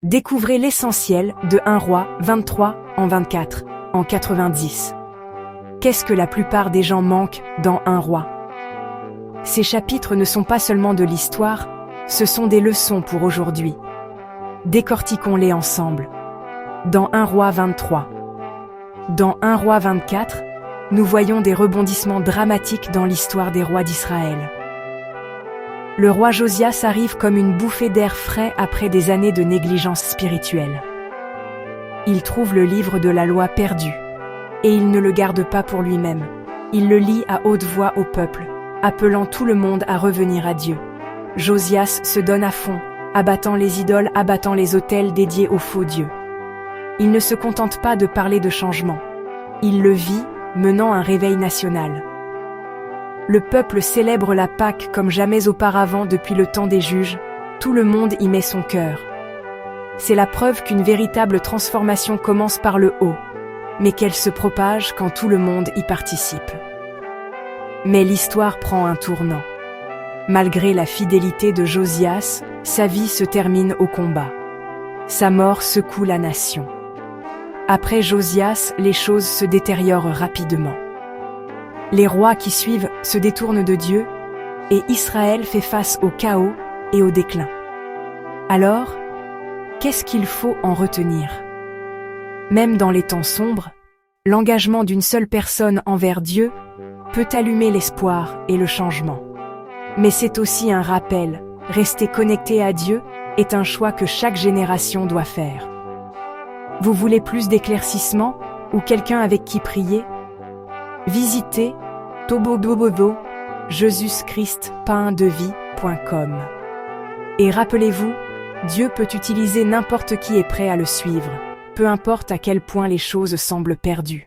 Découvrez l'essentiel de 1 Roi 23 en 24, en 90. Qu'est-ce que la plupart des gens manquent dans 1 Roi? Ces chapitres ne sont pas seulement de l'histoire, ce sont des leçons pour aujourd'hui. Décortiquons-les ensemble. Dans 1 Roi 23. Dans 1 Roi 24, nous voyons des rebondissements dramatiques dans l'histoire des rois d'Israël. Le roi Josias arrive comme une bouffée d'air frais après des années de négligence spirituelle. Il trouve le livre de la loi perdu, et il ne le garde pas pour lui-même. Il le lit à haute voix au peuple, appelant tout le monde à revenir à Dieu. Josias se donne à fond, abattant les idoles, abattant les autels dédiés aux faux dieux. Il ne se contente pas de parler de changement. Il le vit, menant un réveil national. Le peuple célèbre la Pâque comme jamais auparavant depuis le temps des juges, tout le monde y met son cœur. C'est la preuve qu'une véritable transformation commence par le haut, mais qu'elle se propage quand tout le monde y participe. Mais l'histoire prend un tournant. Malgré la fidélité de Josias, sa vie se termine au combat. Sa mort secoue la nation. Après Josias, les choses se détériorent rapidement. Les rois qui suivent se détournent de Dieu, et Israël fait face au chaos et au déclin. Alors, qu'est-ce qu'il faut en retenir? Même dans les temps sombres, l'engagement d'une seule personne envers Dieu peut allumer l'espoir et le changement. Mais c'est aussi un rappel, rester connecté à Dieu est un choix que chaque génération doit faire. Vous voulez plus d'éclaircissement ou quelqu'un avec qui prier? Visitez jesuschrist.com. Et rappelez-vous, Dieu peut utiliser n'importe qui est prêt à le suivre, peu importe à quel point les choses semblent perdues.